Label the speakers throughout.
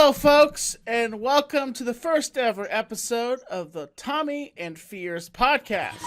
Speaker 1: Hello, folks, and welcome to the first ever episode of the Tommy and Fears podcast.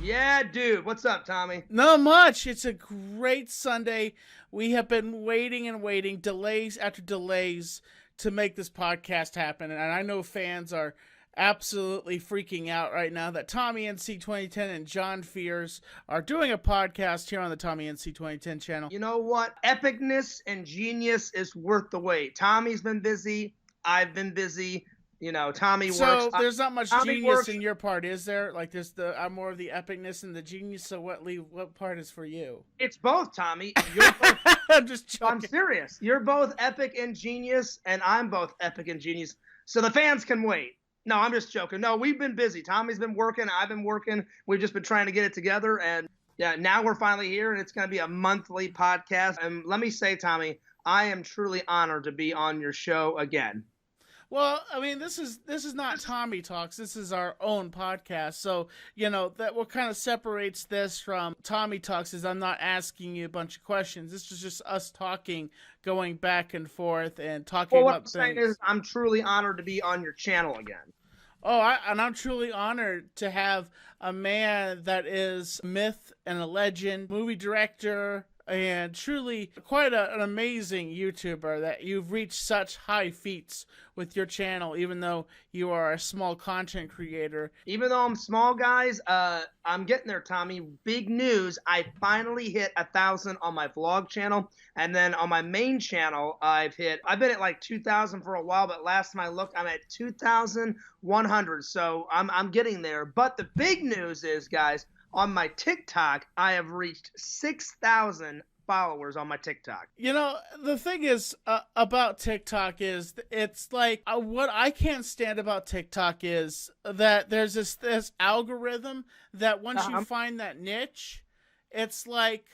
Speaker 2: Yeah, dude. What's up, Tommy?
Speaker 1: Not much. It's a great Sunday. We have been waiting and waiting, delays after delays, to make this podcast happen. And I know fans are absolutely freaking out right now that Tommy NC 2010 and John Fears are doing a podcast here on the Tommy NC 2010 channel.
Speaker 2: You know what? Epicness and genius is worth the wait. Tommy's been busy. I've been busy. You know, Tommy works.
Speaker 1: So there's not much
Speaker 2: Tommy
Speaker 1: genius
Speaker 2: works.
Speaker 1: in your part, is there? Like I'm more of the epicness and the genius. So what part is for you?
Speaker 2: It's both, Tommy. You're both,
Speaker 1: I'm just joking.
Speaker 2: I'm serious. You're both epic and genius, and I'm both epic and genius. So the fans can wait. No, I'm just joking. No, we've been busy. Tommy's been working. I've been working. We've just been trying to get it together. And yeah, now we're finally here, and it's going to be a monthly podcast. And let me say, Tommy, I am truly honored to be on your show again.
Speaker 1: Well, I mean, this is not Tommy Talks. This is our own podcast. So, you know, that what kind of separates this from Tommy Talks is I'm not asking you a bunch of questions. This is just us talking, going back and forth and talking
Speaker 2: Well,
Speaker 1: about
Speaker 2: what I'm
Speaker 1: things.
Speaker 2: saying is I'm truly honored to be on your channel again.
Speaker 1: Oh, I'm truly honored to have a man that is a myth and a legend, movie director, and truly quite an amazing YouTuber that you've reached such high feats with your channel, even though you are a small content creator.
Speaker 2: Even though I'm small, guys, I'm getting there, Tommy. Big news. I finally hit 1,000 on my vlog channel. And then on my main channel, I've been at like 2,000 for a while, but last time I looked, I'm at 2,100. So I'm getting there. But the big news is, guys, on my TikTok, I have reached 6,000 followers on my TikTok.
Speaker 1: You know, the thing is about TikTok is it's like what I can't stand about TikTok is that there's this algorithm that once you find that niche, it's like,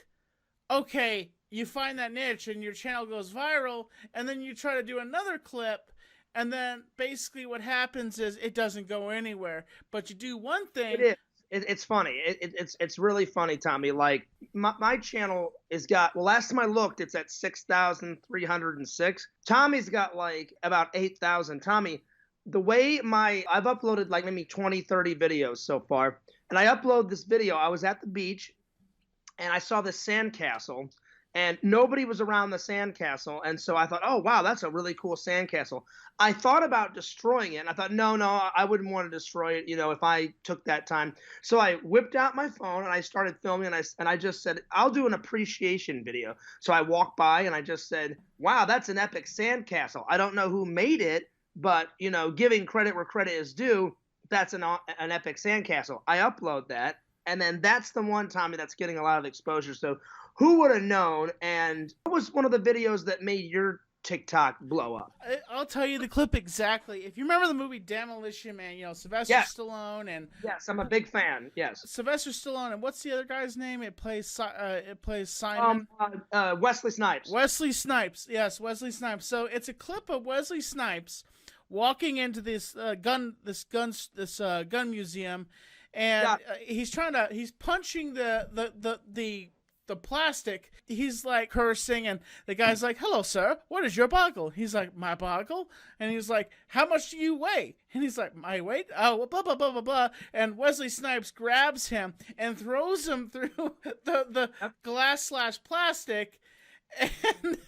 Speaker 1: okay, you find that niche and your channel goes viral, and then you try to do another clip, and then basically what happens is it doesn't go anywhere. But you do one thing.
Speaker 2: It is. It's funny. It's really funny, Tommy. Like my channel last time I looked, it's at 6,306. Tommy's got like about 8,000. Tommy, the way I've uploaded like maybe 20, 30 videos so far. And I upload this video. I was at the beach and I saw this sandcastle. And nobody was around the sandcastle. And so I thought, oh, wow, that's a really cool sandcastle. I thought about destroying it. And I thought, no, I wouldn't want to destroy it, if I took that time. So I whipped out my phone and I started filming. And I just said, I'll do an appreciation video. So I walked by and I just said, wow, that's an epic sandcastle. I don't know who made it, but, giving credit where credit is due, that's an epic sandcastle. I upload that. And then that's the one, Tommy, that's getting a lot of exposure. So who would have known? And what was one of the videos that made your TikTok blow up?
Speaker 1: I'll tell you the clip exactly. If you remember the movie Demolition Man, Sylvester Stallone and
Speaker 2: yes, I'm a big fan. Yes,
Speaker 1: Sylvester Stallone and what's the other guy's name? It plays Simon.
Speaker 2: Wesley Snipes.
Speaker 1: Wesley Snipes. Yes, Wesley Snipes. So it's a clip of Wesley Snipes walking into this gun museum, and he's punching the plastic. He's like cursing, and the guy's like, hello, sir, what is your boggle? He's like, my boggle? And he's like, how much do you weigh? And he's like, my weight? Oh, blah, blah, blah, blah, blah. And Wesley Snipes grabs him and throws him through the glass/plastic. And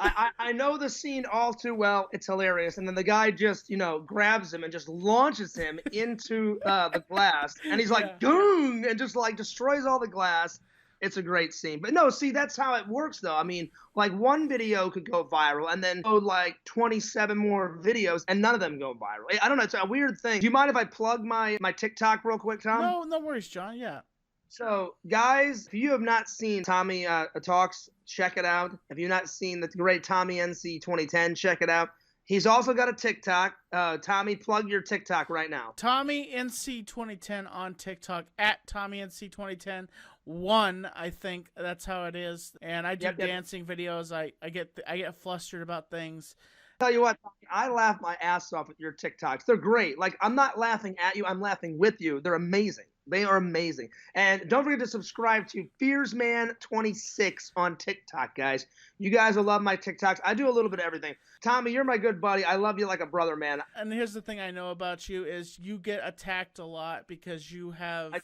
Speaker 2: I know the scene all too well. It's hilarious. And then the guy just, grabs him and just launches him into the glass. And he's like, doom, and just like destroys all the glass. It's a great scene. But no, see, that's how it works, though. I mean, like one video could go viral and then go like 27 more videos and none of them go viral. I don't know. It's a weird thing. Do you mind if I plug my TikTok real quick, Tom?
Speaker 1: No worries, John. Yeah.
Speaker 2: So, guys, if you have not seen Tommy Talks, check it out. If you've not seen the great Tommy NC 2010, check it out. He's also got a TikTok. Tommy, plug your TikTok right now.
Speaker 1: Tommy NC 2010 on TikTok, at Tommy NC 2010. I think that's how it is. And I do dancing videos. I get flustered about things.
Speaker 2: Tell you what, I laugh my ass off at your TikToks. They're great. Like, I'm not laughing at you. I'm laughing with you. They're amazing. They are amazing. And don't forget to subscribe to FearsMan26 on TikTok, guys. You guys will love my TikToks. I do a little bit of everything. Tommy, you're my good buddy. I love you like a brother, man.
Speaker 1: And here's the thing I know about you is you get attacked a lot because you have.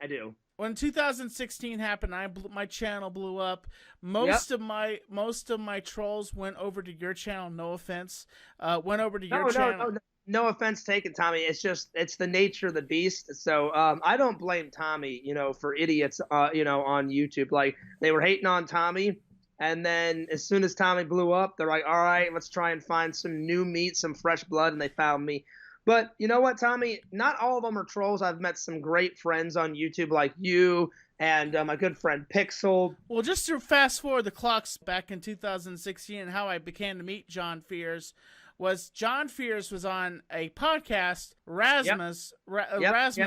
Speaker 2: I do.
Speaker 1: When 2016 happened, my channel blew up. Most of my trolls went over to your channel. No offense, went over to your channel.
Speaker 2: No offense taken, Tommy. It's the nature of the beast. So I don't blame Tommy, for idiots, on YouTube. Like, they were hating on Tommy, and then as soon as Tommy blew up, they're like, all right, let's try and find some new meat, some fresh blood, and they found me. But you know what, Tommy? Not all of them are trolls. I've met some great friends on YouTube like you and my good friend Pixel.
Speaker 1: Well, just to fast forward the clocks back in 2016 and how I began to meet John Fears was John Fears was on a podcast, Rasmus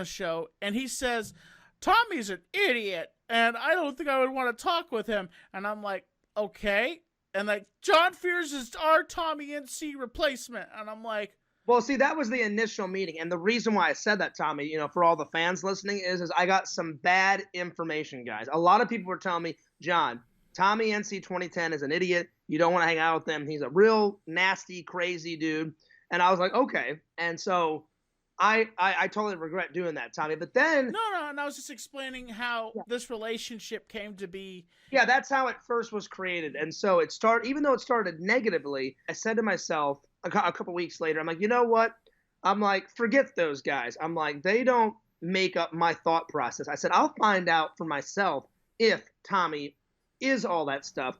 Speaker 1: show, and he says, Tommy's an idiot, and I don't think I would want to talk with him. And I'm like, okay. And like, John Fears is our Tommy NC replacement. And I'm like,
Speaker 2: well, see, that was the initial meeting. And the reason why I said that, Tommy, for all the fans listening is I got some bad information, guys. A lot of people were telling me, John, Tommy NC 2010 is an idiot. You don't want to hang out with him. He's a real nasty, crazy dude. And I was like, okay. And so I totally regret doing that, Tommy. But then...
Speaker 1: No, and I was just explaining how this relationship came to be.
Speaker 2: Yeah, that's how it first was created. And so even though it started negatively, I said to myself a couple weeks later, I'm like, you know what? I'm like, forget those guys. I'm like, they don't make up my thought process. I said, I'll find out for myself if Tommy is all that stuff.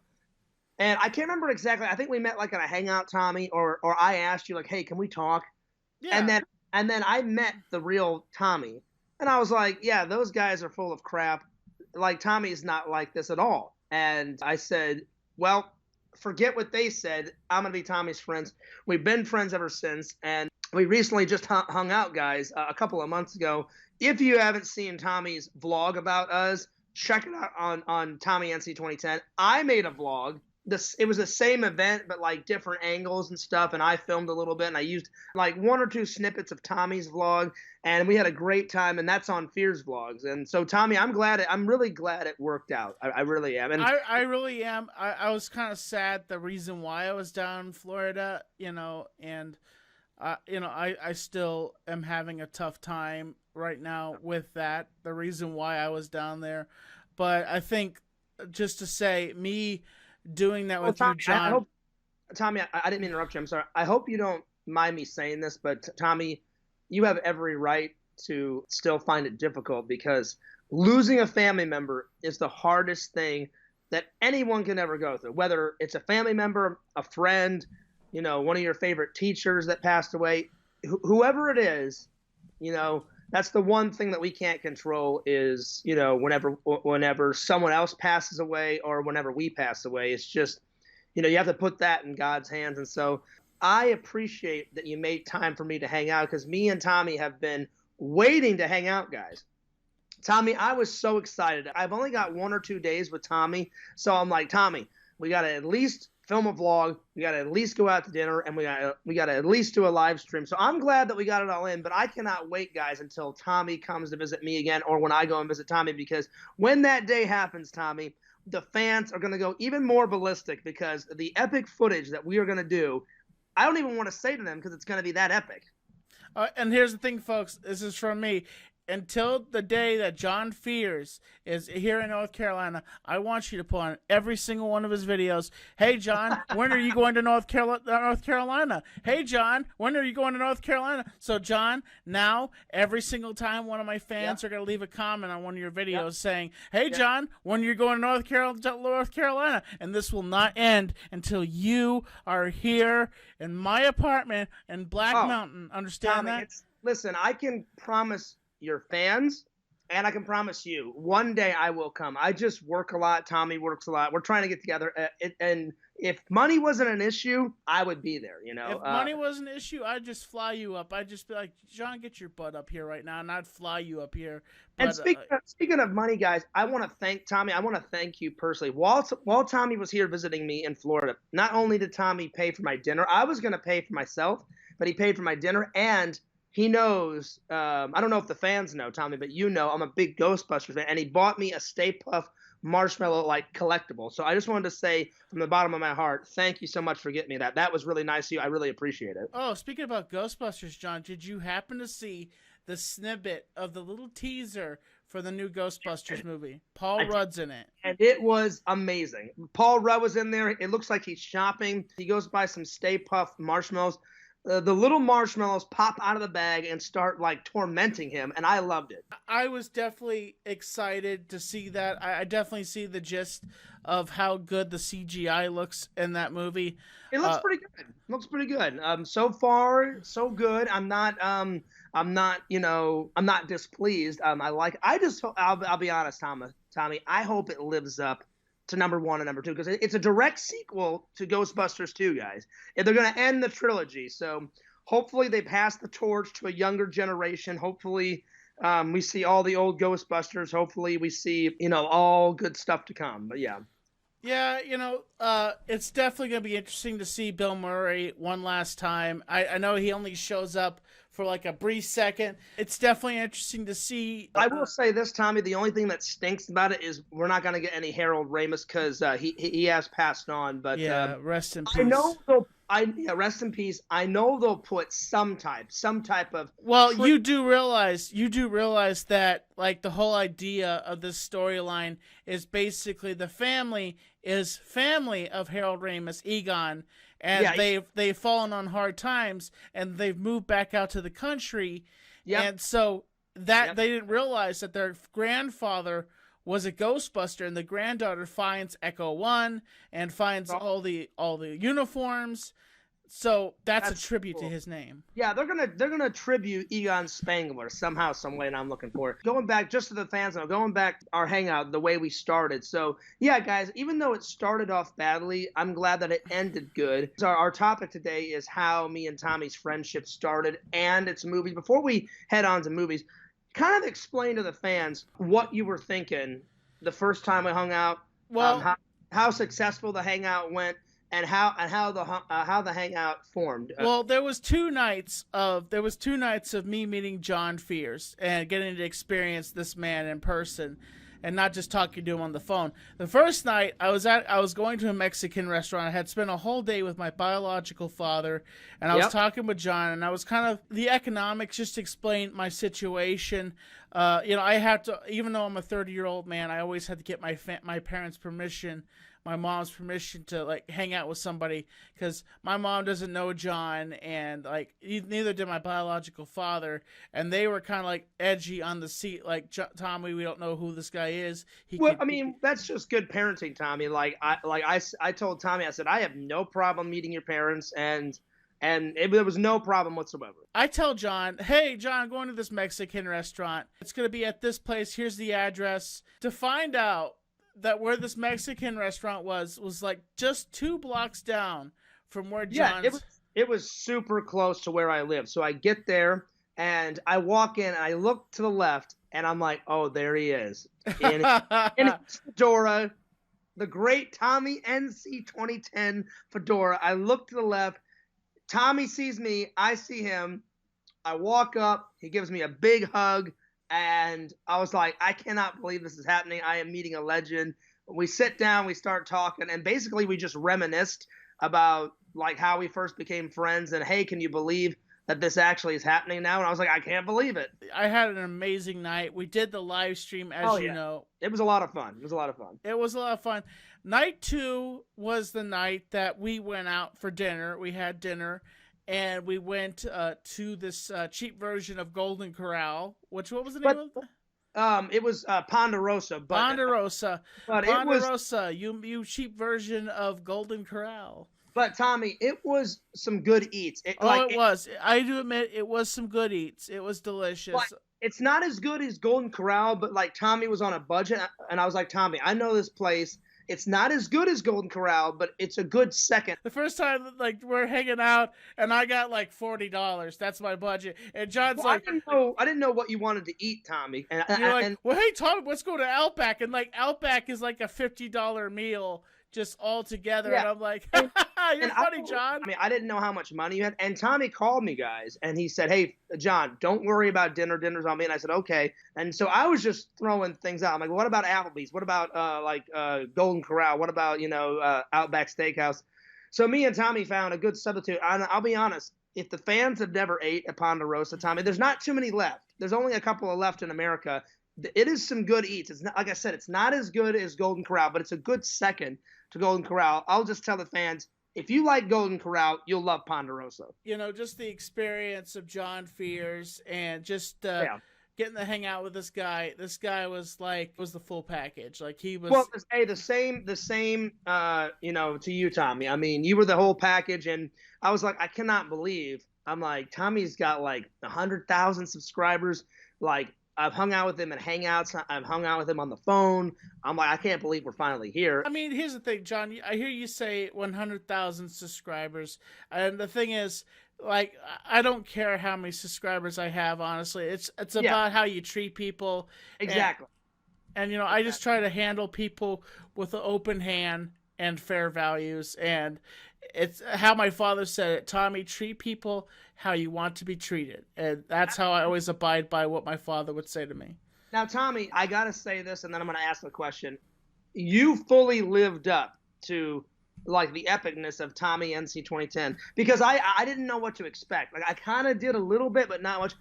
Speaker 2: And I can't remember exactly. I think we met like at a hangout, Tommy, or I asked you like, hey, can we talk? Yeah. And then I met the real Tommy. And I was like, yeah, those guys are full of crap. Like, Tommy's not like this at all. And I said, well, forget what they said. I'm going to be Tommy's friends. We've been friends ever since. And we recently just hung out, guys, a couple of months ago. If you haven't seen Tommy's vlog about us, check it out on Tommy NC 2010. I made a vlog. It was the same event, but like different angles and stuff. And I filmed a little bit, and I used like one or two snippets of Tommy's vlog, and we had a great time. And that's on Fears Vlogs. And so, Tommy, I'm really glad it worked out. I really am. And
Speaker 1: I really am. I was kind of sad the reason why I was down in Florida, and I still am having a tough time right now with that. The reason why I was down there, but I think just to say me doing that with Tommy, you, John.
Speaker 2: Tommy, I didn't mean to interrupt you. I'm sorry. I hope you don't mind me saying this, but Tommy, you have every right to still find it difficult because losing a family member is the hardest thing that anyone can ever go through, whether it's a family member, a friend, one of your favorite teachers that passed away, whoever it is, that's the one thing that we can't control is, whenever someone else passes away or whenever we pass away. It's just, you have to put that in God's hands. And so I appreciate that you made time for me to hang out because me and Tommy have been waiting to hang out, guys. Tommy, I was so excited. I've only got 1 or 2 days with Tommy. So I'm like, Tommy, we got to at least film a vlog. We got to at least go out to dinner, and we got to at least do a live stream. So I'm glad that we got it all in, but I cannot wait, guys, until Tommy comes to visit me again or when I go and visit Tommy, because when that day happens, Tommy, the fans are going to go even more ballistic because the epic footage that we are going to do, I don't even want to say to them because it's going to be that epic.
Speaker 1: And here's the thing, folks. This is from me. Until the day that John Fears is here in North Carolina, I want you to put on every single one of his videos. Hey, John, when are you going to North Carolina? Hey, John, when are you going to North Carolina? So, John, now every single time one of my fans are going to leave a comment on one of your videos saying, hey, John, when are you going to North Carolina? And this will not end until you are here in my apartment in Black Mountain. Understand
Speaker 2: Tommy,
Speaker 1: that?
Speaker 2: Listen, I can promise your fans, and I can promise you, one day I will come. I just work a lot. Tommy works a lot. We're trying to get together. And if money wasn't an issue, I would be there,
Speaker 1: If money was an issue, I'd just fly you up. I'd just be like, John, get your butt up here right now, and I'd fly you up here. But,
Speaker 2: and speaking of money, guys, I want to thank Tommy. I want to thank you personally. While Tommy was here visiting me in Florida, not only did Tommy pay for my dinner, I was going to pay for myself, but he paid for my dinner, and he knows. I don't know if the fans know, Tommy, but you know I'm a big Ghostbusters fan, and he bought me a Stay Puft Marshmallow like collectible. So I just wanted to say from the bottom of my heart, thank you so much for getting me that. That was really nice of you. I really appreciate it.
Speaker 1: Oh, speaking about Ghostbusters, John, did you happen to see the snippet of the little teaser for the new Ghostbusters movie? Paul Rudd's in it.
Speaker 2: And it was amazing. Paul Rudd was in there. It looks like he's shopping. He goes by some Stay Puft marshmallows. The little marshmallows pop out of the bag and start like tormenting him, and I loved it.
Speaker 1: I was definitely excited to see that. I definitely see the gist of how good the CGI looks in that movie.
Speaker 2: It looks pretty good. Looks pretty good. So far, so good. I'm not displeased. I'll be honest, Tommy. I hope it lives up to number 1 and number 2 because it's a direct sequel to Ghostbusters 2, guys. And they're going to end the trilogy. So hopefully they pass the torch to a younger generation. Hopefully we see all the old Ghostbusters. Hopefully we see, all good stuff to come. But yeah.
Speaker 1: Yeah, it's definitely going to be interesting to see Bill Murray one last time. I know he only shows up for like a brief second. It's definitely interesting to see.
Speaker 2: I will say this, Tommy. The only thing that stinks about it is we're not going to get any Harold Ramis because he has passed on. But
Speaker 1: yeah, rest in peace.
Speaker 2: Rest in peace. I know they'll put some type of.
Speaker 1: Well, you do realize that like the whole idea of this storyline is basically the family of Harold Ramis, Egon. And they've fallen on hard times, and they've moved back out to the country. Yep. And so they didn't realize that their grandfather was a Ghostbuster, and the granddaughter finds Echo 1 and finds all the uniforms. So that's a tribute to his name.
Speaker 2: Yeah, they're gonna tribute Egon Spangler somehow, some way, and I'm looking for it. Going back just to the fans, going back our hangout the way we started. So yeah, guys, even though it started off badly, I'm glad that it ended good. So our topic today is how me and Tommy's friendship started and its movies. Before we head on to movies, kind of explain to the fans what you were thinking the first time we hung out. Well, how successful the hangout went. And how the hangout formed.
Speaker 1: Well, there was two nights of me meeting John Fears and getting to experience this man in person, and not just talking to him on the phone. The first night I was going to a Mexican restaurant. I had spent a whole day with my biological father, and I was talking with John, and I was kind of the economics just to explain my situation. I have to, even though I'm a 30-year-old man, I always had to get my parents' permission. My mom's permission to like hang out with somebody because my mom doesn't know John, and like neither did my biological father, and they were kind of like edgy on the seat, like Tommy, we don't know who this guy is.
Speaker 2: That's just good parenting, Tommy. I told Tommy, I said I have no problem meeting your parents, and there was no problem whatsoever.
Speaker 1: I tell John, hey John, I'm going to this Mexican restaurant. It's gonna be at this place. Here's the address. To find out that where this Mexican restaurant was like just 2 blocks down from where John's...
Speaker 2: Yeah, it was super close to where I live. So I get there, and I walk in, and I look to the left, and I'm like, oh, there he is. In his fedora, the great Tommy NC 2010 fedora. I look to the left. Tommy sees me. I see him. I walk up. He gives me a big hug. And I was like, I cannot believe this is happening. I am meeting a legend. We sit down, we start talking, and basically we just reminisced about like how we first became friends. And hey, can you believe that this actually is happening now? And I was like, I can't believe it.
Speaker 1: I had an amazing night. We did the live stream, as you know.
Speaker 2: It was a lot of fun.
Speaker 1: It was a lot of fun. Night 2 was the night that we went out for dinner. We had dinner. And we went to this cheap version of Golden Corral. What was the name of it?
Speaker 2: It was Ponderosa.
Speaker 1: Ponderosa. Ponderosa, you cheap version of Golden Corral.
Speaker 2: But, Tommy, it was some good eats.
Speaker 1: It was. I do admit it was some good eats. It was delicious.
Speaker 2: It's not as good as Golden Corral, but, like, Tommy was on a budget. And I was like, Tommy, I know this place. It's not as good as Golden Corral, but it's a good second.
Speaker 1: The first time, like, we're hanging out, and I got, like, $40. That's my budget. And John's like...
Speaker 2: I didn't know what you wanted to eat, Tommy.
Speaker 1: And you're like, well, hey, Tommy, let's go to Outback. And, like, Outback is, like, a $50 meal just all together.
Speaker 2: Yeah.
Speaker 1: And I'm like,
Speaker 2: And
Speaker 1: you're funny, John.
Speaker 2: I mean, I didn't know how much money you had. And Tommy called me, guys, and he said, "Hey, John, don't worry about dinner. Dinner's on me." And I said, "Okay." And so I was just throwing things out. I'm like, "What about Applebee's? What about Golden Corral? What about Outback Steakhouse?" So me and Tommy found a good substitute. I'll be honest. If the fans have never ate a Ponderosa, Tommy, there's not too many left. There's only a couple of left in America. It is some good eats. It's not, like I said, it's not as good as Golden Corral, but it's a good second to Golden Corral. I'll just tell the fans, if you like Golden Corral, you'll love Ponderosa.
Speaker 1: Just the experience of John Fears and just getting to hang out with this guy. This guy was the full package. Like he was.
Speaker 2: Well, hey, the same. To you, Tommy. I mean, you were the whole package, and I was like, I cannot believe. I'm like, Tommy's got like 100,000 subscribers. Like, I've hung out with him in Hangouts. I've hung out with him on the phone. I'm like, I can't believe we're finally here.
Speaker 1: I mean, here's the thing, John. I hear you say 100,000 subscribers, and the thing is, like, I don't care how many subscribers I have. Honestly, it's about how you treat people.
Speaker 2: Exactly.
Speaker 1: And I just try to handle people with an open hand and fair values. And it's how my father said it, Tommy, treat people how you want to be treated. And that's how I always abide by what my father would say to me.
Speaker 2: Now, Tommy, I got to say this, and then I'm going to ask the question. You fully lived up to, like, the epicness of Tommy NC 2010, because I didn't know what to expect. Like, I kind of did a little bit, but not much.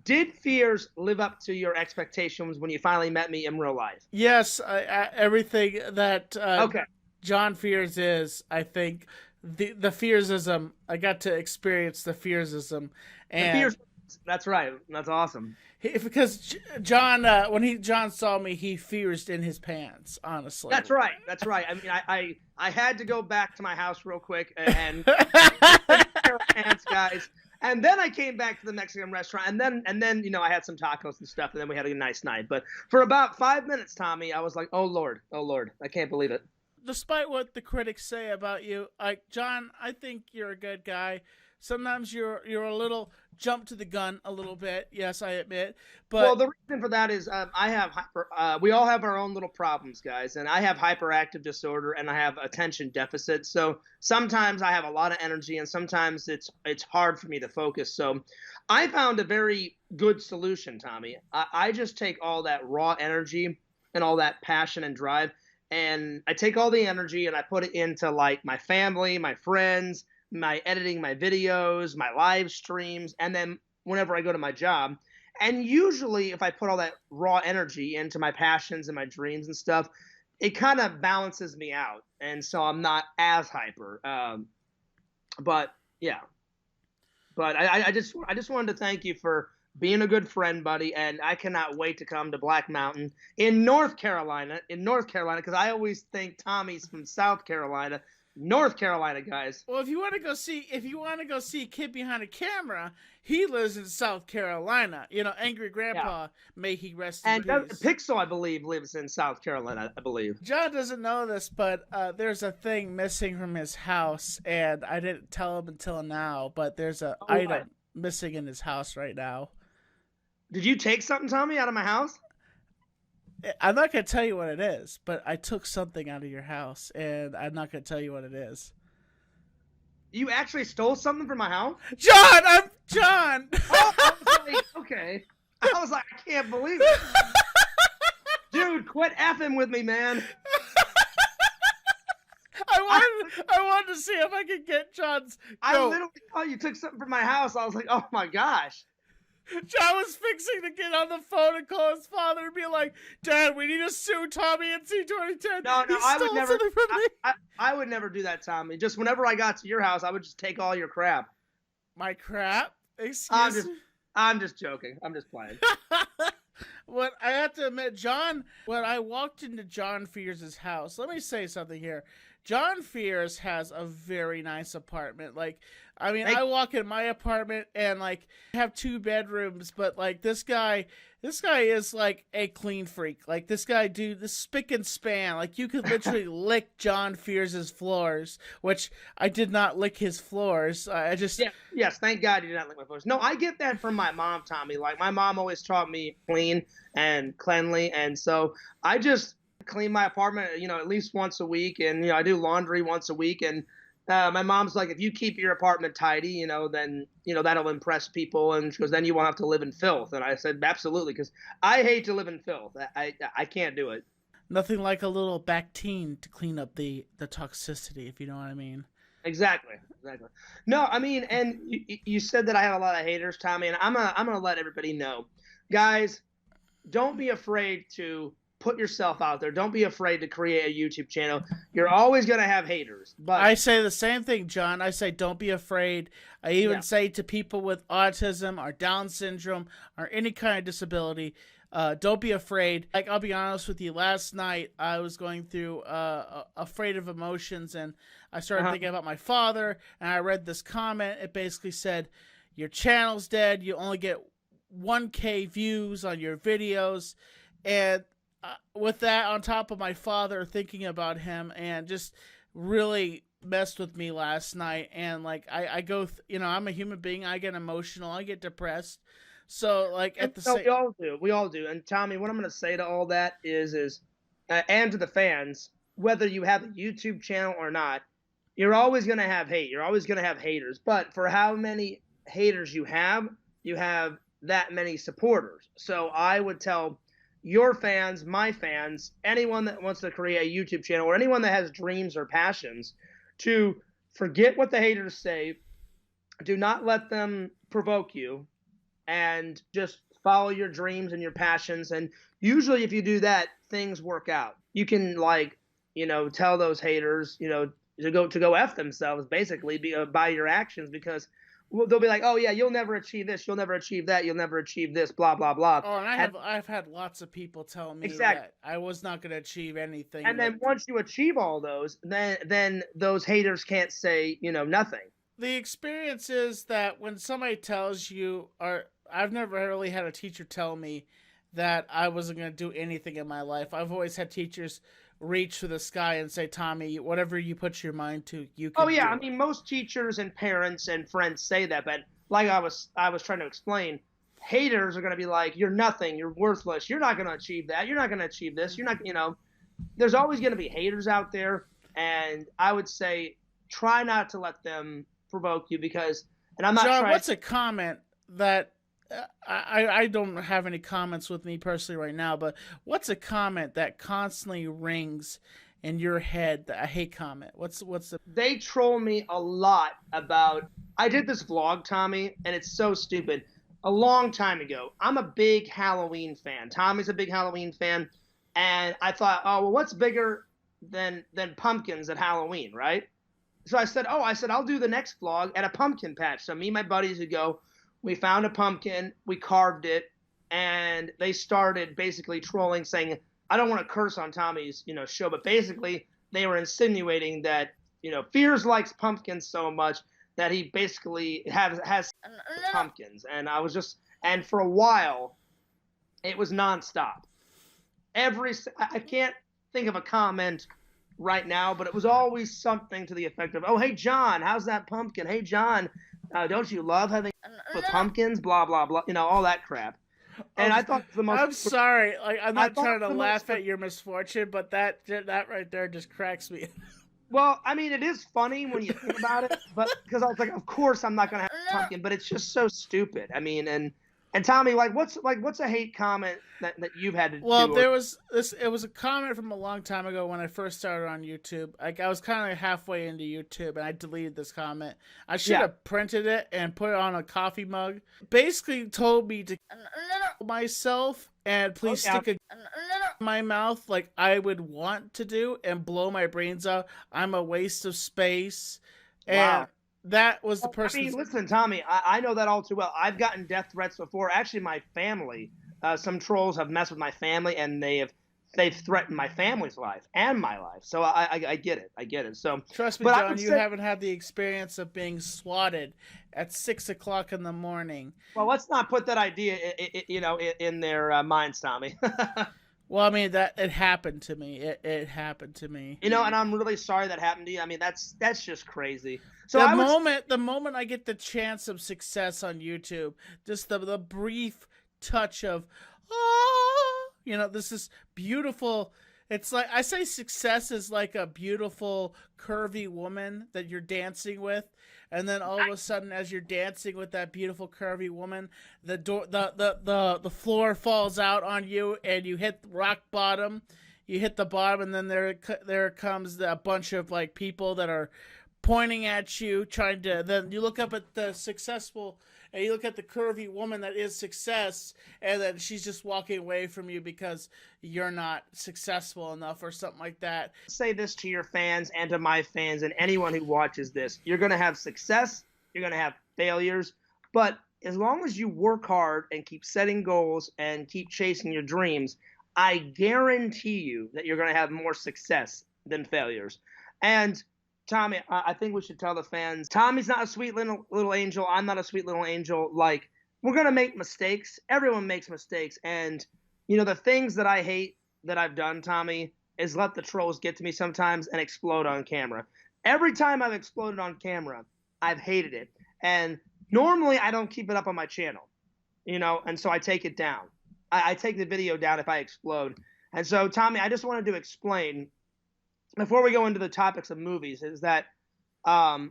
Speaker 2: Did Fears live up to your expectations when you finally met me in real life?
Speaker 1: Yes, everything that
Speaker 2: okay.
Speaker 1: John Fears is, I think, the Fearsism. I got to experience the Fearsism, and
Speaker 2: that's right. That's awesome.
Speaker 1: Because John, when John saw me, he fearsed in his pants. Honestly,
Speaker 2: that's right. That's right. I mean, I had to go back to my house real quick and pants, guys. And then I came back to the Mexican restaurant, and then I had some tacos and stuff, and then we had a nice night. But for about 5 minutes, Tommy, I was like, oh Lord, I can't believe it.
Speaker 1: Despite what the critics say about you, John, I think you're a good guy. Sometimes you're a little jump to the gun a little bit. Yes, I admit. But
Speaker 2: well, the reason for that is we all have our own little problems, guys, and I have hyperactive disorder and I have attention deficit. So sometimes I have a lot of energy, and sometimes it's hard for me to focus. So I found a very good solution, Tommy. I just take all that raw energy and all that passion and drive, and I take all the energy and I put it into, like, my family, my friends, my editing, my videos, my live streams, and then whenever I go to my job. And usually if I put all that raw energy into my passions and my dreams and stuff, it kind of balances me out. And so I'm not as hyper. But yeah. But I just wanted to thank you for being a good friend, buddy, and I cannot wait to come to Black Mountain in North Carolina, because I always think Tommy's from South Carolina. North Carolina, guys.
Speaker 1: Well, if you want to go see Kid Behind a Camera, he lives in South Carolina. Angry Grandpa, may he rest in peace. And
Speaker 2: Pixel, I believe, lives in South Carolina, I believe.
Speaker 1: John doesn't know this, but there's a thing missing from his house, and I didn't tell him until now, but there's an item missing in his house right now.
Speaker 2: Did you take something, Tommy, out of my house?
Speaker 1: I'm not going to tell you what it is, but I took something out of your house, and I'm not going to tell you what it is.
Speaker 2: You actually stole something from my house?
Speaker 1: John! I'm John!
Speaker 2: Oh, I was like, okay. I was like, I can't believe it. Dude, quit effing with me, man.
Speaker 1: I wanted to see if I could get John's goat.
Speaker 2: I literally thought you took something from my house. I was like, oh my gosh.
Speaker 1: John was fixing to get on the phone and call his father and be like, Dad, we need to sue Tommy and C2010.
Speaker 2: No, I would never. I would never do that, Tommy. Just whenever I got to your house, I would just take all your crap.
Speaker 1: My crap? Excuse me?
Speaker 2: I'm just joking. I'm just playing.
Speaker 1: What I have to admit, John, when I walked into John Fears' house, let me say something here. John Fears has a very nice apartment. Like, I mean, I walk in my apartment and, like, have 2 bedrooms, but, like, this guy is, like, a clean freak. Like, this guy, dude, this spick and span. Like, you could literally lick John Fears' floors, which I did not lick his floors. I just...
Speaker 2: Yeah, yes, thank God you did not lick my floors. No, I get that from my mom, Tommy. Like, my mom always taught me clean and cleanly, and so I just... clean my apartment, at least once a week, and I do laundry once a week. And my mom's like, if you keep your apartment tidy, then that'll impress people, and she goes, then you won't have to live in filth. And I said, absolutely, because I hate to live in filth. I can't do it.
Speaker 1: Nothing like a little Bactine to clean up the toxicity, if you know what I mean.
Speaker 2: Exactly. No, I mean, and you said that I have a lot of haters, Tommy, and I'm gonna let everybody know, guys, don't be afraid to put yourself out there. Don't be afraid to create a YouTube channel. You're always gonna have haters. But
Speaker 1: I say the same thing, John. I say don't be afraid. I even say to people with autism or Down syndrome or any kind of disability, don't be afraid. Like, I'll be honest with you, last night I was going through afraid of emotions, and I started thinking about my father, and I read this comment. It basically said, your channel's dead, you only get 1K views on your videos. And with that on top of my father, thinking about him, and just really messed with me last night. And like, I go I'm a human being, I get emotional, I get depressed. So like, at the same,
Speaker 2: we all do. And Tommy, what I'm going to say to all that is and to the fans, whether you have a YouTube channel or not, you're always going to have hate. You're always going to have haters. But for how many haters you have that many supporters. So I would tell your fans, my fans, anyone that wants to create a YouTube channel, or anyone that has dreams or passions, to forget what the haters say. Do not let them provoke you, and just follow your dreams and your passions. And usually if you do that, things work out. You can tell those haters, to go F themselves, basically, by your actions, because they'll be like, oh yeah, you'll never achieve this, you'll never achieve that, you'll never achieve this, blah blah blah.
Speaker 1: Oh, and I've had lots of people tell me that I was not going to achieve anything.
Speaker 2: And then once you achieve all those, then those haters can't say nothing.
Speaker 1: The experience is that when somebody tells you, or I've never really had a teacher tell me that I wasn't going to do anything in my life. I've always had teachers reach for the sky and say, Tommy, whatever you put your mind to, you can do.
Speaker 2: I mean, most teachers and parents and friends say that, but like I was trying to explain, haters are going to be like, you're nothing, you're worthless, you're not going to achieve that, you're not going to achieve this, you're not, there's always going to be haters out there. And I would say, try not to let them provoke you, because, and I'm not
Speaker 1: John, what's a comment that I don't have any comments with me personally right now, but what's a comment that constantly rings in your head, that I hate comment? What's the...
Speaker 2: They troll me a lot about, I did this vlog, Tommy, and it's so stupid. A long time ago, I'm a big Halloween fan. Tommy's a big Halloween fan, and I thought, oh, well, what's bigger than pumpkins at Halloween, right? So I said, I'll do the next vlog at a pumpkin patch. So me and my buddies would go, we found a pumpkin, we carved it, and they started basically trolling, saying, I don't want to curse on Tommy's, show, but basically they were insinuating that, Fears likes pumpkins so much that he basically has pumpkins. And and for a while, it was nonstop. I can't think of a comment right now, but it was always something to the effect of, oh, hey, John, how's that pumpkin? Hey, John, don't you love having with pumpkins? Blah, blah, blah. All that crap. And I thought the most...
Speaker 1: I'm sorry. Like, I'm not trying to laugh at your misfortune, but that right there just cracks me.
Speaker 2: Well, I mean, it is funny when you think about it, but because I was like, of course I'm not going to have a pumpkin, but it's just so stupid. I mean, and Tommy, what's a hate comment that you've had to do?
Speaker 1: Well, there was this. It was a comment from a long time ago when I first started on YouTube. Like, I was kind of halfway into YouTube, and I deleted this comment. I should have printed it and put it on a coffee mug. Basically, told me to myself and please stick a in my mouth like I would want to do and blow my brains out. I'm a waste of space. And that was the person.
Speaker 2: I mean, listen, Tommy, I know that all too well. I've gotten death threats before. Actually, my family, some trolls have messed with my family, and they've threatened my family's life and my life. So I get it. I get it. So
Speaker 1: trust me, John, you haven't had the experience of being swatted at 6 o'clock in the morning.
Speaker 2: Well, let's not put that idea, in their minds, Tommy.
Speaker 1: Well, I mean, that it happened to me. It happened to me.
Speaker 2: And I'm really sorry that happened to you. I mean, that's just crazy. So
Speaker 1: the moment I get the chance of success on YouTube, just the brief touch of, this is beautiful It's like I say success is like a beautiful curvy woman that you're dancing with, and then all of a sudden as you're dancing with that beautiful curvy woman, the floor falls out on you and you hit rock bottom. You hit the bottom, and then there comes a bunch of like people that are pointing at you, trying to. Then you look up at the successful, and you look at the curvy woman that is success, and then she's just walking away from you because you're not successful enough or something like that.
Speaker 2: Say this to your fans and to my fans and anyone who watches this: you're going to have success, you're going to have failures, but as long as you work hard and keep setting goals and keep chasing your dreams, I guarantee you that you're going to have more success than failures. And Tommy, I think we should tell the fans, Tommy's not a sweet little angel. I'm not a sweet little angel. Like, we're going to make mistakes. Everyone makes mistakes. And, you know, the things that I hate that I've done, Tommy, is let the trolls get to me sometimes and explode on camera. Every time I've exploded on camera, I've hated it. And normally I don't keep it up on my channel, you know, and so I take it down. I take the video down if I explode. And so, Tommy, I just wanted to explain, before we go into the topics of movies, is that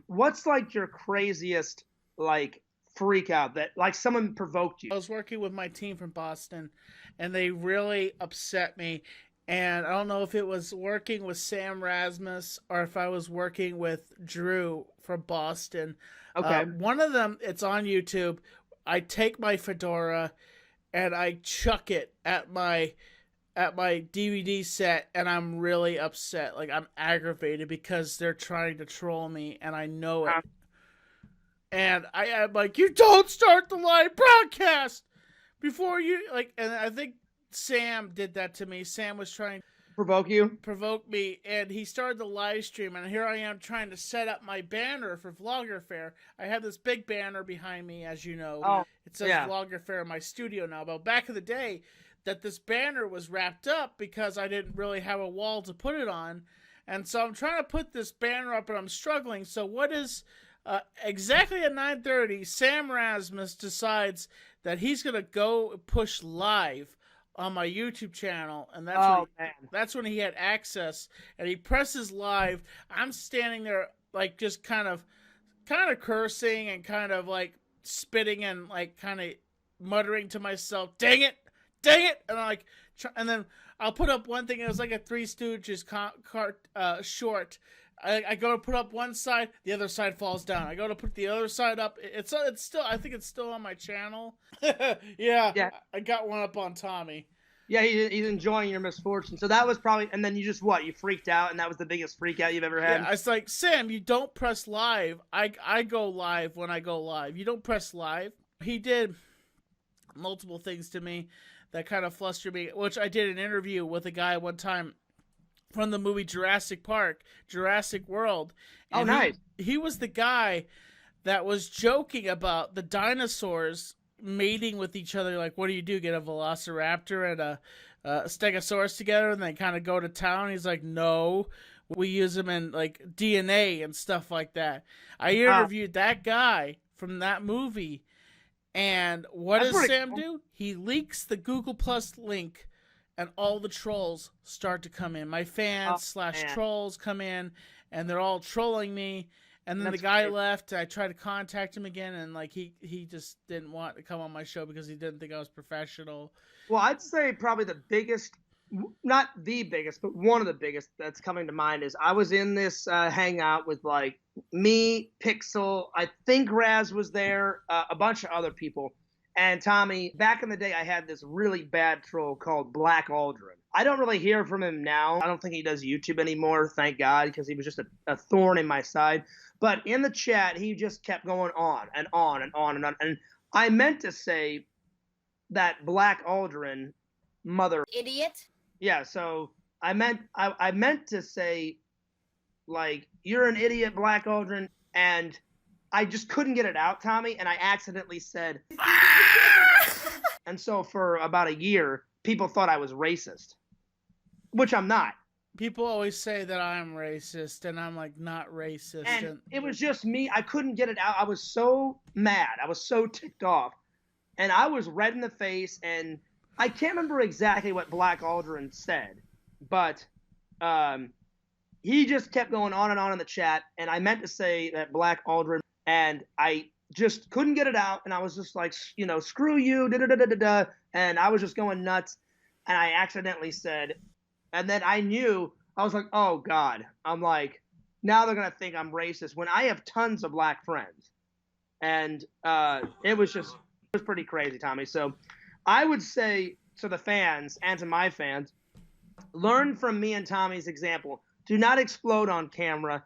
Speaker 2: what's like your craziest like freak out that like someone provoked you?
Speaker 1: I was working with my team from Boston, and they really upset me. And I don't know if it was working with Sam Rasmus or if I was working with Drew from Boston.
Speaker 2: Okay.
Speaker 1: One of them, it's on YouTube. I take my fedora and I chuck it at my DVD set, and I'm really upset. Like, I'm aggravated because they're trying to troll me, and I know it. And I'm like, you don't start the live broadcast before you, like, and I think Sam did that to me. Sam was trying to provoke me, and he started the live stream, and here I am trying to set up my banner for Vlogger Fair. I have this big banner behind me, as you know.
Speaker 2: Oh,
Speaker 1: it says Vlogger Fair in my studio now, but back in the day, that this banner was wrapped up because I didn't really have a wall to put it on. And so I'm trying to put this banner up, and I'm struggling. So what is exactly at 9:30, Sam Rasmus decides that he's going to go push live on my YouTube channel, and that's when he had access, and he presses live. I'm standing there like just kind of cursing and kind of like spitting and like kind of muttering to myself, dang it, and I'm like, and then I'll put up one thing. It was like a Three Stooges short. I go to put up one side, the other side falls down. I go to put the other side up. It's still, I think it's still on my channel. yeah. I got one up on Tommy.
Speaker 2: Yeah, he's enjoying your misfortune. So that was probably, and then you just you freaked out, and that was the biggest freak out you've ever had?
Speaker 1: Yeah, it's like, Sam, you don't press live. I go live when I go live. You don't press live. He did multiple things to me that kind of flustered me, which I did an interview with a guy one time from the movie Jurassic World. And
Speaker 2: nice.
Speaker 1: He was the guy that was joking about the dinosaurs mating with each other. Like, what do? Get a velociraptor and a stegosaurus together and they kind of go to town? He's like, no, we use them in like DNA and stuff like that. I interviewed that guy from that movie. And what does Sam do? He leaks the Google Plus link, and all the trolls start to come in. My fans / trolls come in, and they're all trolling me. And then the guy left. I tried to contact him again, and like he just didn't want to come on my show because he didn't think I was professional.
Speaker 2: Well, I'd say probably the biggest, not the biggest, but one of the biggest that's coming to mind is I was in this hangout with like me, Pixel, I think Raz was there, a bunch of other people. And Tommy, back in the day, I had this really bad troll called Black Aldrin. I don't really hear from him now. I don't think he does YouTube anymore, thank God, because he was just a thorn in my side. But in the chat, he just kept going on and on and on and on. And I meant to say that Black Aldrin, mother
Speaker 3: idiot.
Speaker 2: Yeah, so I meant to say, like, you're an idiot, Black Aldrin, and I just couldn't get it out, Tommy, and I accidentally said, and so for about a year, people thought I was racist, which I'm not.
Speaker 1: People always say that I'm racist, and I'm like, not racist.
Speaker 2: And it was just me. I couldn't get it out. I was so mad. I was so ticked off, and I was red in the face, and I can't remember exactly what Black Aldrin said, but he just kept going on and on in the chat, and I meant to say that Black Aldrin, and I just couldn't get it out, and I was just like, screw you, da da da da da, and I was just going nuts, and I accidentally said, and then I knew, I was like, oh God, I'm like, now they're gonna think I'm racist when I have tons of black friends, and it was pretty crazy, Tommy. So I would say to the fans and to my fans, learn from me and Tommy's example. Do not explode on camera.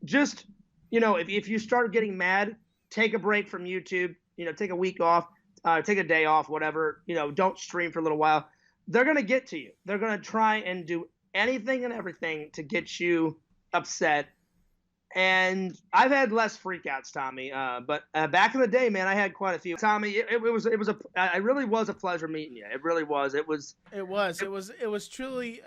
Speaker 2: Just, if you start getting mad, take a break from YouTube, take a week off, take a day off, whatever, don't stream for a little while. They're going to get to you. They're going to try and do anything and everything to get you upset. And I've had less freakouts, Tommy. But back in the day, man, I had quite a few. Tommy, it really was a pleasure meeting you. It really was. It was
Speaker 1: truly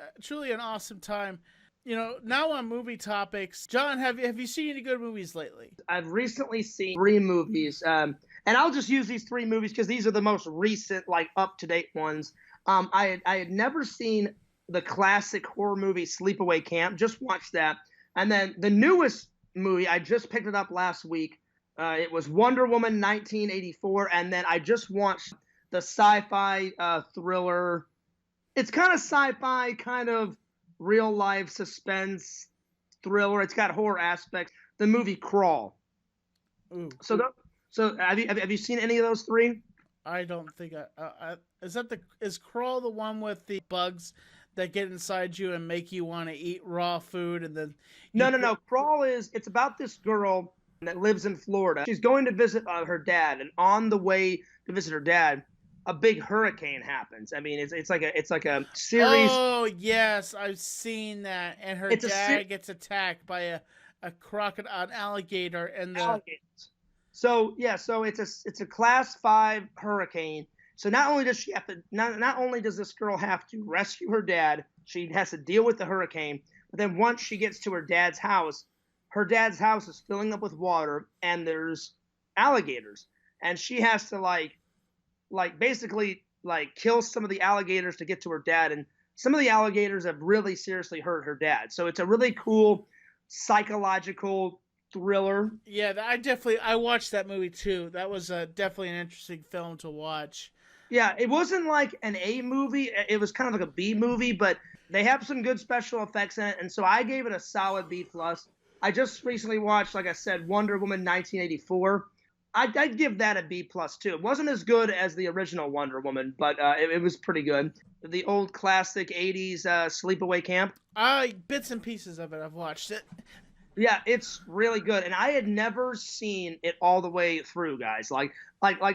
Speaker 1: an awesome time. Now on movie topics, John, have you seen any good movies lately?
Speaker 2: I've recently seen 3 movies, and I'll just use these 3 movies because these are the most recent, like up-to-date ones. I had never seen the classic horror movie Sleepaway Camp. Just watched that, and then the newest movie, I just picked it up last week. It was Wonder Woman 1984, and then I just watched the sci-fi thriller. It's kind of sci-fi, kind of real life suspense thriller. It's got horror aspects. The movie Crawl.
Speaker 1: Ooh.
Speaker 2: So have you seen any of those 3?
Speaker 1: I don't think is Crawl the one with the bugs that get inside you and make you want to eat raw food and then
Speaker 2: No. Crawl it's about this girl that lives in Florida. She's going to visit her dad, and on the way to visit her dad, a big hurricane happens. I mean, it's like a series.
Speaker 1: Oh yes, I've seen that. And her dad gets attacked by a crocodile, an alligator, and the
Speaker 2: alligators. So it's a class 5 hurricane. So not only does she have to, not only does this girl have to rescue her dad, she has to deal with the hurricane. But then once she gets to her dad's house is filling up with water, and there's alligators, and she has to basically kill some of the alligators to get to her dad, and some of the alligators have really seriously hurt her dad. So it's a really cool psychological thriller.
Speaker 1: Yeah, I watched that movie too. That was definitely an interesting film to watch.
Speaker 2: Yeah, it wasn't like an A movie. It was kind of like a B movie, but they have some good special effects in it, and so I gave it a solid B+. I just recently watched, like I said, Wonder Woman 1984. I'd give that a B+ too. It wasn't as good as the original Wonder Woman, but it was pretty good. The old classic 80s Sleepaway Camp.
Speaker 1: Bits and pieces of it. I've watched it.
Speaker 2: Yeah, it's really good, and I had never seen it all the way through, guys. Like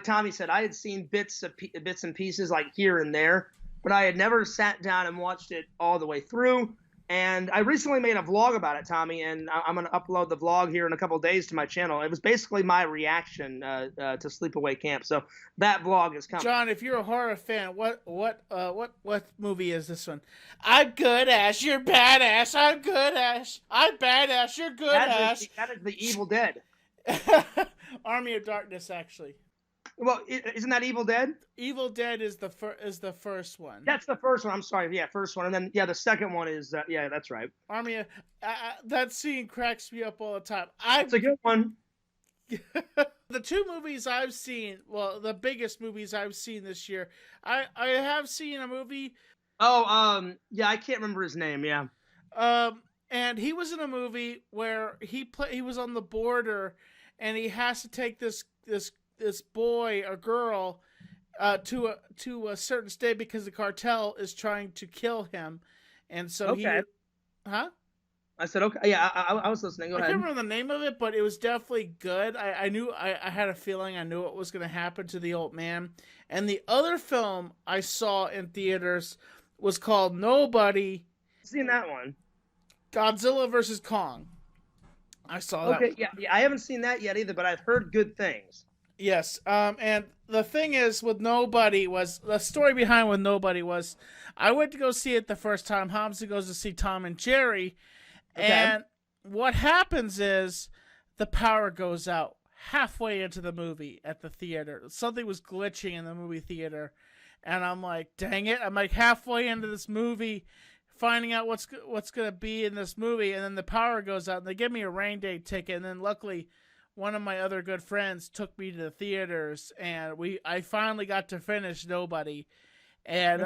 Speaker 2: Tommy said, I had seen bits and pieces like here and there, but I had never sat down and watched it all the way through. And I recently made a vlog about it, Tommy, and I'm going to upload the vlog here in a couple of days to my channel. It was basically my reaction to Sleepaway Camp, so that vlog is coming.
Speaker 1: John, if you're a horror fan, what movie is this one? I'm good, Ash. You're badass. I'm good, Ash. I'm badass. You're good, Ash.
Speaker 2: That is the Evil Dead.
Speaker 1: Army of Darkness, actually.
Speaker 2: Well, isn't that Evil Dead?
Speaker 1: Evil Dead is the first one.
Speaker 2: That's the first one. I'm sorry. Yeah, first one. And then, the second one is, that's right.
Speaker 1: Army of... that scene cracks me up all the time.
Speaker 2: It's a good one.
Speaker 1: The 2 movies I've seen, well, the biggest movies I've seen this year, I have seen a movie...
Speaker 2: Oh, I can't remember his name, yeah.
Speaker 1: And he was in a movie where he was on the border, and he has to take this boy or girl to a certain state because the cartel is trying to kill him, and so
Speaker 2: I said okay. Yeah, I was listening. Go ahead.
Speaker 1: I can't remember the name of it, but it was definitely good. I knew I had a feeling I knew what was going to happen to the old man. And the other film I saw in theaters was called Nobody.
Speaker 2: Seen that one?
Speaker 1: Godzilla versus Kong. I saw that.
Speaker 2: Okay, yeah, I haven't seen that yet either, but I've heard good things.
Speaker 1: Yes, and the thing is with Nobody was, the story behind with Nobody was, I went to go see it the first time. Hamza goes to see Tom and Jerry, and what happens is the power goes out halfway into the movie at the theater. Something was glitching in the movie theater, and I'm like, dang it. I'm like halfway into this movie, finding out what's gonna be in this movie, and then the power goes out, and they give me a rain day ticket, and then luckily, one of my other good friends took me to the theaters, and I finally got to finish Nobody, and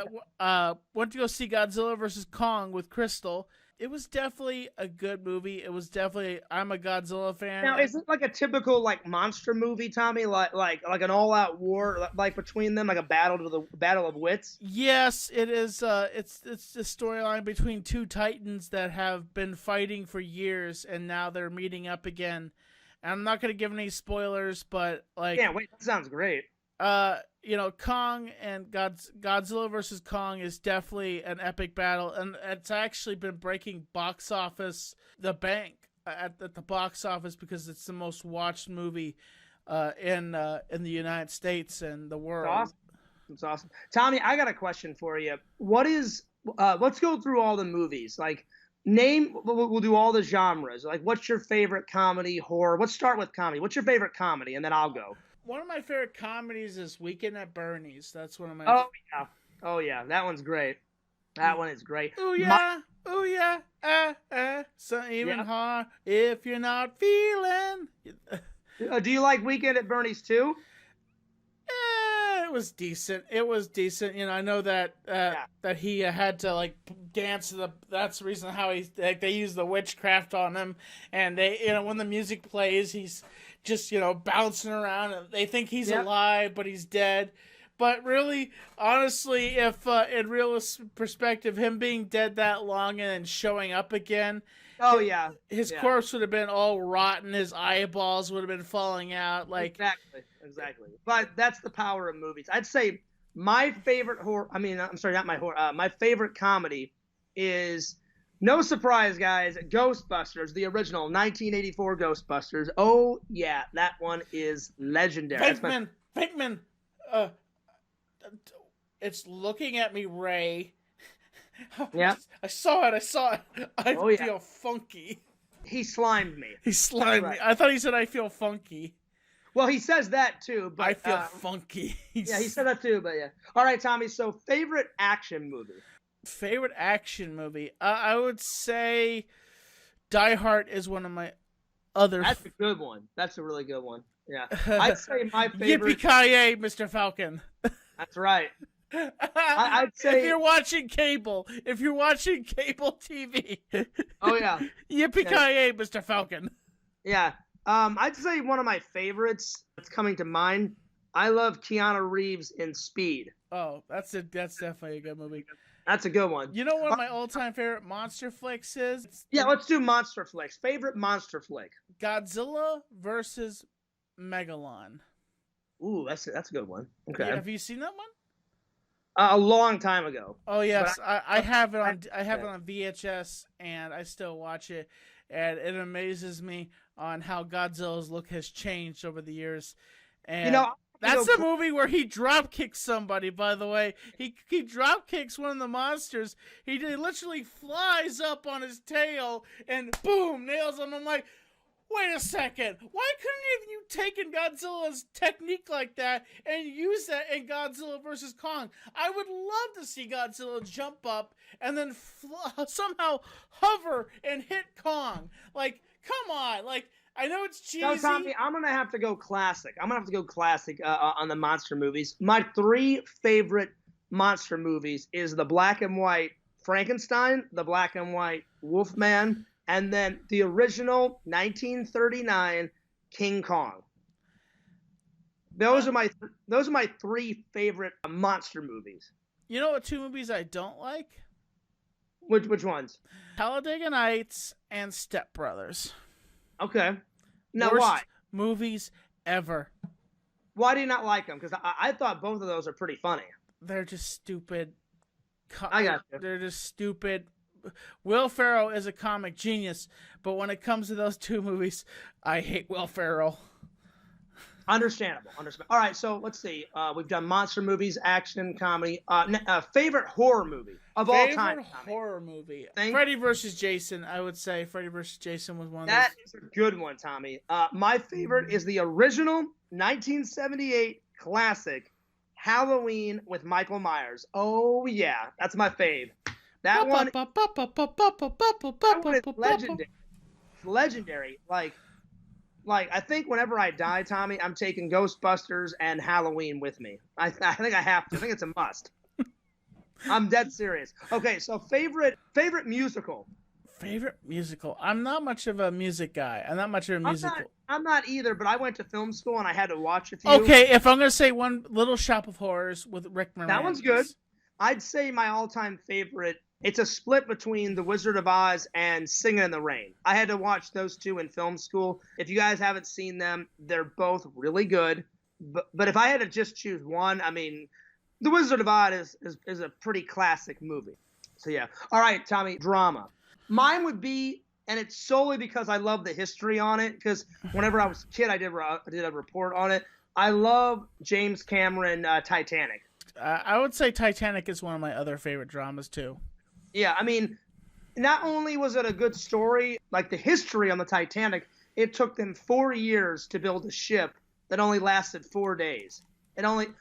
Speaker 1: went to go see Godzilla vs. Kong with Crystal. It was definitely a good movie. It was definitely, I'm a Godzilla fan.
Speaker 2: Now, is it like a typical like monster movie, Tommy? Like an all-out war, like between them, like a battle of wits?
Speaker 1: Yes, it is. It's the storyline between two titans that have been fighting for years, and now they're meeting up again. And I'm not gonna give any spoilers, but like,
Speaker 2: Yeah, wait, that sounds great.
Speaker 1: Kong and Godzilla versus Kong is definitely an epic battle, and it's actually been breaking the bank at the box office because it's the most watched movie in the United States and the world.
Speaker 2: That's awesome. Tommy, I got a question for you. Let's go through all the movies. Like, we'll do all the genres. Like, what's your favorite comedy, horror? Let's start with comedy. What's your favorite comedy? And then I'll go.
Speaker 1: One of my favorite comedies is Weekend at Bernie's. That's one of my.
Speaker 2: Oh yeah, that one's great. That one is great.
Speaker 1: Oh yeah, so even hard if you're not feeling.
Speaker 2: Do you like Weekend at Bernie's too?
Speaker 1: It was decent. I know that that he had to like dance that's the reason how they use the witchcraft on him, and they when the music plays, he's just bouncing around, and they think he's alive, but he's dead. But really, honestly, if in real perspective, him being dead that long and then showing up again, his corpse would have been all rotten. His eyeballs would have been falling out. Like
Speaker 2: exactly. But that's the power of movies. I'd say my favorite horror. I mean, I'm sorry, not my horror. My favorite comedy is, no surprise, guys, Ghostbusters, the original 1984 Ghostbusters. Oh yeah, that one is legendary.
Speaker 1: Pinkman. It's looking at me, Ray.
Speaker 2: Yeah.
Speaker 1: I saw it. I feel funky.
Speaker 2: He slimed me.
Speaker 1: He slimed me. I thought he said I feel funky.
Speaker 2: Well, he says that too, but
Speaker 1: I feel funky.
Speaker 2: Yeah, he said that too, but yeah. All right, Tommy, so favorite action movie?
Speaker 1: Favorite action movie? I would say Die Hard is one of my other...
Speaker 2: That's a good one. That's a really good one. Yeah. I'd say my favorite...
Speaker 1: Yippee-ki-yay, Mr. Falcon.
Speaker 2: That's right. I'd say
Speaker 1: if you're watching cable TV.
Speaker 2: Oh yeah.
Speaker 1: Yippee-ki-yay, Mr. Falcon.
Speaker 2: Yeah. I'd say one of my favorites that's coming to mind. I love Keanu Reeves in Speed.
Speaker 1: Oh, that's definitely a good movie.
Speaker 2: That's a good one.
Speaker 1: You know what my all-time favorite monster flicks is?
Speaker 2: Yeah, let's do monster flicks. Favorite monster flick?
Speaker 1: Godzilla versus Megalon.
Speaker 2: Ooh, that's a good one. Okay.
Speaker 1: Yeah, have you seen that one?
Speaker 2: A long time ago.
Speaker 1: Oh yes, I have it on. I have it on VHS, and I still watch it, and it amazes me on how Godzilla's look has changed over the years. And that's the movie where he drop kicks somebody. By the way, he drop kicks one of the monsters. He literally flies up on his tail and boom, nails him. I'm like, wait a second. Why couldn't you taken Godzilla's technique like that and use that in Godzilla vs. Kong? I would love to see Godzilla jump up and then somehow hover and hit Kong. Like, come on. Like, I know it's cheesy.
Speaker 2: No, Tommy, I'm going to have to go classic. On the monster movies. My 3 favorite monster movies is the black and white Frankenstein, the black and white Wolfman, and then the original 1939 King Kong. Those are my 3 favorite monster movies.
Speaker 1: You know what 2 movies I don't like?
Speaker 2: Which ones?
Speaker 1: Talladega Nights and Step Brothers.
Speaker 2: Okay. Now,
Speaker 1: Worst
Speaker 2: why?
Speaker 1: movies ever.
Speaker 2: Why do you not like them? Because I thought both of those are pretty funny.
Speaker 1: They're just stupid.
Speaker 2: I got you.
Speaker 1: They're just stupid. Will Ferrell is a comic genius, but when it comes to those 2 movies, I hate Will Ferrell.
Speaker 2: Understandable. All right, so let's see. We've done monster movies, action, comedy. Favorite horror movie of all time?
Speaker 1: Favorite horror movie? Freddy vs. Jason. I would say Freddy vs. Jason was one of those.
Speaker 2: That is a good one, Tommy. My favorite is the original 1978 classic Halloween with Michael Myers. Oh, yeah. That's my fave. That one is legendary. Legendary. Like I think whenever I die, Tommy, I'm taking Ghostbusters and Halloween with me. I think I have to. I think it's a must. I'm dead serious. Okay, so favorite musical.
Speaker 1: Favorite musical. I'm not much of a music guy. I'm not much of a musical.
Speaker 2: I'm not either, but I went to film school and I had to watch a few.
Speaker 1: Okay, if I'm gonna say one, Little Shop of Horrors with Rick Moranis.
Speaker 2: That one's good. I'd say my all-time favorite. It's a split between The Wizard of Oz and Singing in the Rain. I had to watch those two in film school. If you guys haven't seen them, they're both really good. But if I had to just choose one, I mean, The Wizard of Oz is a pretty classic movie. So yeah. All right, Tommy, drama. Mine would be, and it's solely because I love the history on it, because whenever I was a kid, I did a report on it. I love James Cameron Titanic.
Speaker 1: I would say Titanic is one of my other favorite dramas too.
Speaker 2: Yeah, I mean, not only was it a good story, like the history on the Titanic, it took them 4 years to build a ship that only lasted 4 days.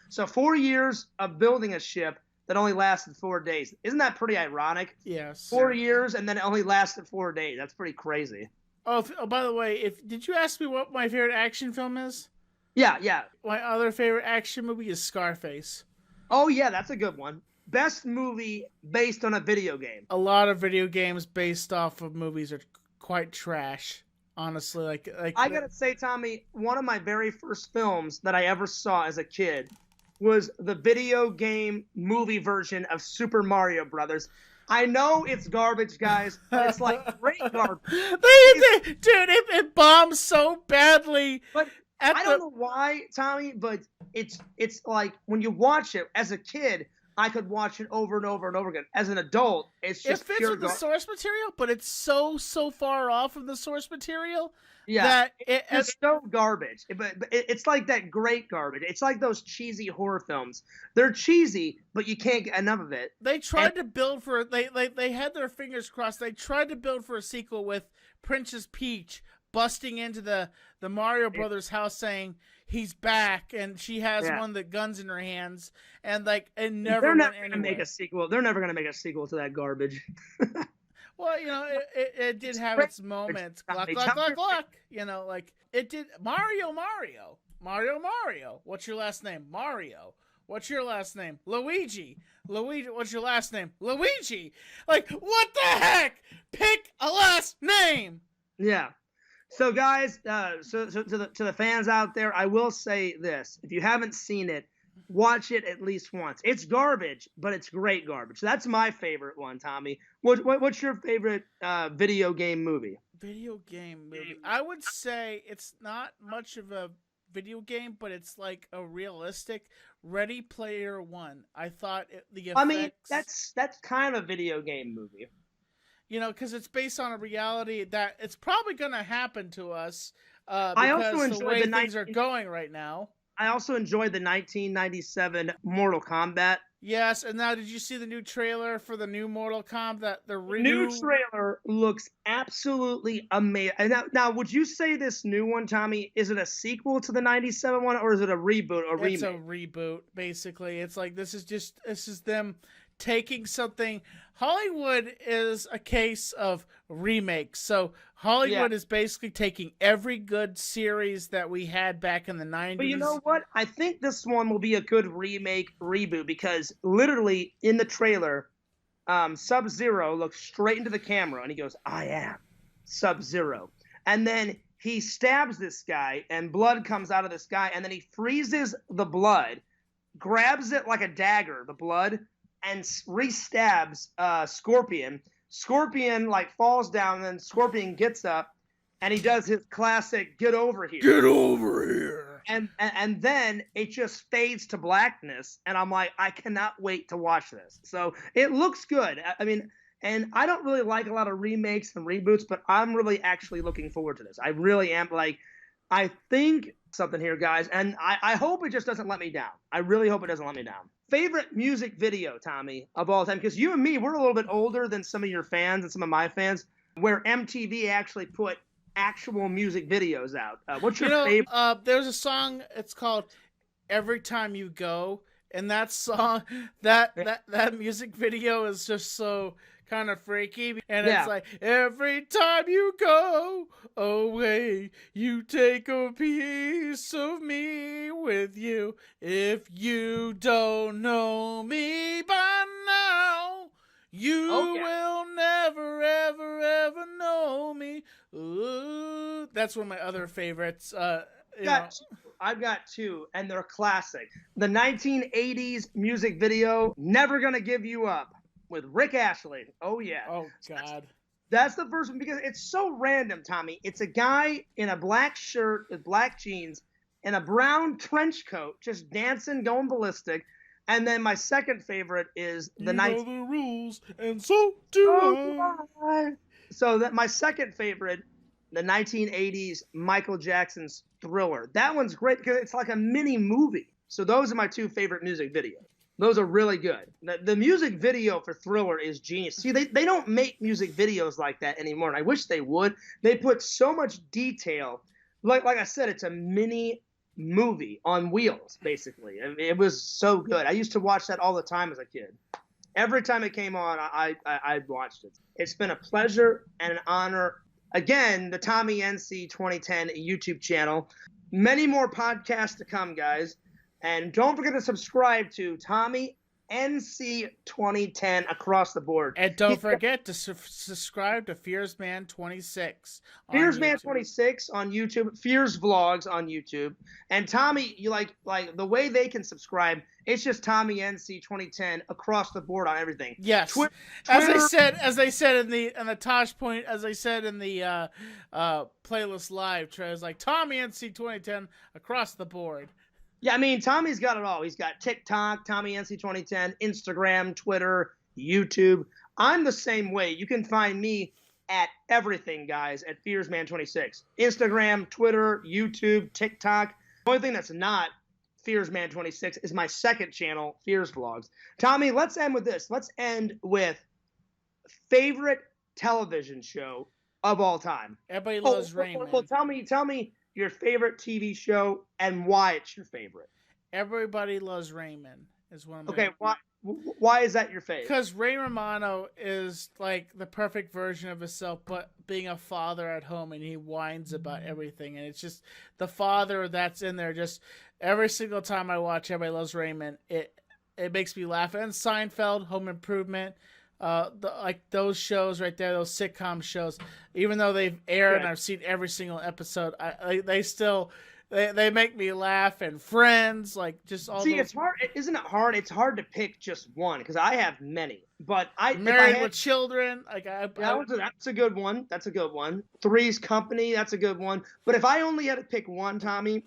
Speaker 2: So 4 years of building a ship that only lasted 4 days. Isn't that pretty ironic?
Speaker 1: Yes.
Speaker 2: 4 years and then it only lasted 4 days. That's pretty crazy.
Speaker 1: Oh, by the way, did you ask me what my favorite action film is?
Speaker 2: Yeah.
Speaker 1: My other favorite action movie is Scarface.
Speaker 2: Oh yeah, that's a good one. Best movie based on a video game.
Speaker 1: A lot of video games based off of movies are quite trash, honestly. Like
Speaker 2: I gotta say, Tommy, one of my very first films that I ever saw as a kid was the video game movie version of Super Mario Brothers. I know it's garbage, guys, but it's like great garbage.
Speaker 1: It bombs so badly.
Speaker 2: But I don't know why, Tommy, but it's like when you watch it as a kid, I could watch it over and over and over again. As an adult, it's just
Speaker 1: it fits with the source material, but it's so far off from the source material. Yeah, that
Speaker 2: it's so garbage. But it's like that great garbage. It's like those cheesy horror films. They're cheesy, but you can't get enough of it.
Speaker 1: They tried to build for they had their fingers crossed. They tried to build for a sequel with Princess Peach busting into the Mario Brothers house saying he's back, and she has one of the guns in her hands, and it never.
Speaker 2: They're never gonna make a sequel. They're never gonna make a sequel to that garbage.
Speaker 1: Well, it did have its moments. Gluck, gluck, gluck, gluck. It did. Mario. What's your last name? Mario. What's your last name? Luigi. What's your last name? Luigi. What the heck? Pick a last name.
Speaker 2: Yeah. So guys, so to the fans out there, I will say this: if you haven't seen it, watch it at least once. It's garbage, but it's great garbage. That's my favorite one, Tommy. What's your favorite video game movie?
Speaker 1: Video game movie. I would say it's not much of a video game, but it's like a realistic Ready Player One. I thought the effects...
Speaker 2: I mean, that's kind of a video game movie.
Speaker 1: Because it's based on a reality that it's probably going to happen to us.
Speaker 2: I also enjoy
Speaker 1: the way things are going right now.
Speaker 2: I also enjoyed the 1997 Mortal Kombat.
Speaker 1: Yes, and now did you see the new trailer for the new Mortal Kombat? The
Speaker 2: new trailer looks absolutely amazing. Now, would you say this new one, Tommy, is it a sequel to the 97 one, or is it a reboot or remake?
Speaker 1: It's a reboot, basically. It's like this is them taking something. Hollywood is a case of remakes. So Hollywood is basically taking every good series that we had back in the 90s.
Speaker 2: But you know what? I think this one will be a good remake reboot, because literally in the trailer, Sub-Zero looks straight into the camera and he goes, "I am Sub-Zero." And then he stabs this guy and blood comes out of this guy, and then he freezes the blood, grabs it like a dagger, the blood, and re-stabs Scorpion. Scorpion falls down, and then Scorpion gets up, and he does his classic "Get over here."
Speaker 1: Get over here.
Speaker 2: And then it just fades to blackness, and I'm like, I cannot wait to watch this. So it looks good. I mean, and I don't really like a lot of remakes and reboots, but I'm really actually looking forward to this. I really am. I think something here, guys, and I hope it just doesn't let me down. I really hope it doesn't let me down. Favorite music video, Tommy, of all time? Because you and me, we're a little bit older than some of your fans and some of my fans, where MTV actually put actual music videos out. What's your favorite?
Speaker 1: There's a song, it's called "Every Time You Go." And that song, that music video is just so kind of freaky. And it's like, every time you go away, you take a piece of me with you. If you don't know me by now, you will never, ever, ever know me. Ooh, that's one of my other favorites.
Speaker 2: I've got two, and they're classic. The 1980s music video, Never Gonna Give You Up, with Rick Astley. Oh, yeah.
Speaker 1: Oh, God.
Speaker 2: That's the first one because it's so random, Tommy. It's a guy in a black shirt with black jeans and a brown trench coat just dancing, going ballistic. And then my second favorite is the
Speaker 1: know the rules, and so do I.
Speaker 2: So that my second favorite, the 1980s Michael Jackson's Thriller. That one's great because it's like a mini movie. So those are my two favorite music videos. Those are really good. The music video for Thriller is genius. See, they don't make music videos like that anymore, and I wish they would. They put so much detail. Like I said, it's a mini movie on wheels, basically. It was so good. I used to watch that all the time as a kid. Every time it came on, I watched it. It's been a pleasure and an honor. Again, the Tommy NC 2010 YouTube channel. Many more podcasts to come, guys. And don't forget to subscribe to Tommy NC 2010 across the board.
Speaker 1: And don't forget to subscribe to Fearsman 26.
Speaker 2: Fearsman 26 on YouTube. Fears Vlogs on YouTube. And Tommy, you like the way they can subscribe, it's just Tommy NC 2010 across the board on everything.
Speaker 1: Yes.
Speaker 2: Twitter,
Speaker 1: as I said in the Tosh point, as I said in the playlist live, Trey was like Tommy NC 2010 across the board.
Speaker 2: Yeah, I mean, Tommy's got it all. He's got TikTok, Tommy NC 2010, Instagram, Twitter, YouTube. I'm the same way. You can find me at everything, guys, at Fearsman26. Instagram, Twitter, YouTube, TikTok. The only thing that's not Fearsman26 is my second channel, Fears Vlogs. Tommy, let's end with this. Let's end with favorite television show of all time.
Speaker 1: Everybody loves Raymond.
Speaker 2: Well, tell me your favorite TV show and why it's your favorite.
Speaker 1: Everybody Loves Raymond is one of my
Speaker 2: favorite. Why is that your favorite?
Speaker 1: Because Ray Romano is like the perfect version of himself, but being a father at home, and he whines about everything, and it's just the father that's in there. Just every single time I watch Everybody Loves Raymond, it makes me laugh. And Seinfeld, Home Improvement, like those shows right there, those sitcom shows, even though they've aired and I've seen every single episode, they still make me laugh. And Friends, like just all.
Speaker 2: See, it's hard, isn't it hard? It's hard to pick just one because I have many. But
Speaker 1: Married with Children, like
Speaker 2: that's a good one. That's a good one. Three's Company, that's a good one. But if I only had to pick one, Tommy,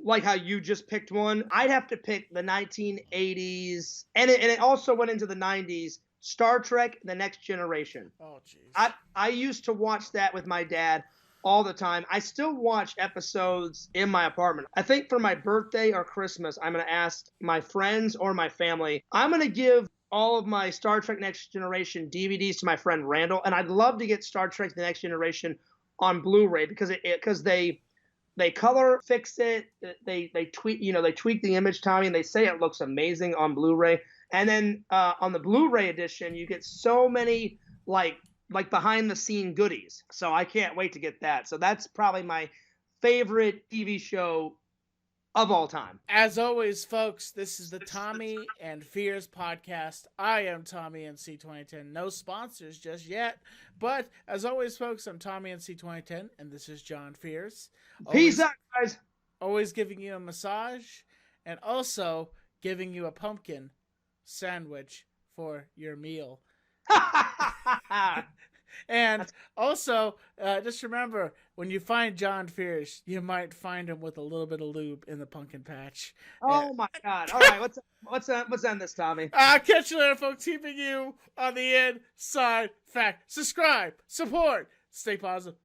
Speaker 2: like how you just picked one, I'd have to pick the 1980s, and it also went into the 90s. Star Trek: The Next Generation.
Speaker 1: Oh, jeez.
Speaker 2: I used to watch that with my dad all the time. I still watch episodes in my apartment. I think for my birthday or Christmas, I'm going to ask my friends or my family. I'm going to give all of my Star Trek Next Generation DVDs to my friend Randall, and I'd love to get Star Trek: The Next Generation on Blu-ray because they color fix it. They tweak the image, Tommy, and they say it looks amazing on Blu-ray. And then on the Blu-ray edition, you get so many like behind-the-scene goodies. So I can't wait to get that. So that's probably my favorite TV show of all time.
Speaker 1: As always, folks, this is the Tommy and Fears podcast. I am Tommy NC 2010. No sponsors just yet. But as always, folks, I'm Tommy NC 2010, and this is John Fears.
Speaker 2: Peace out, guys. Always
Speaker 1: giving you a massage and also giving you a pumpkin sandwich for your meal. And also, just remember, when you find John Fears, you might find him with a little bit of lube in the pumpkin patch.
Speaker 2: Oh my God! All right, let's end this, Tommy.
Speaker 1: I'll catch you later, folks. Keeping you on the inside fact. Subscribe, support, stay positive.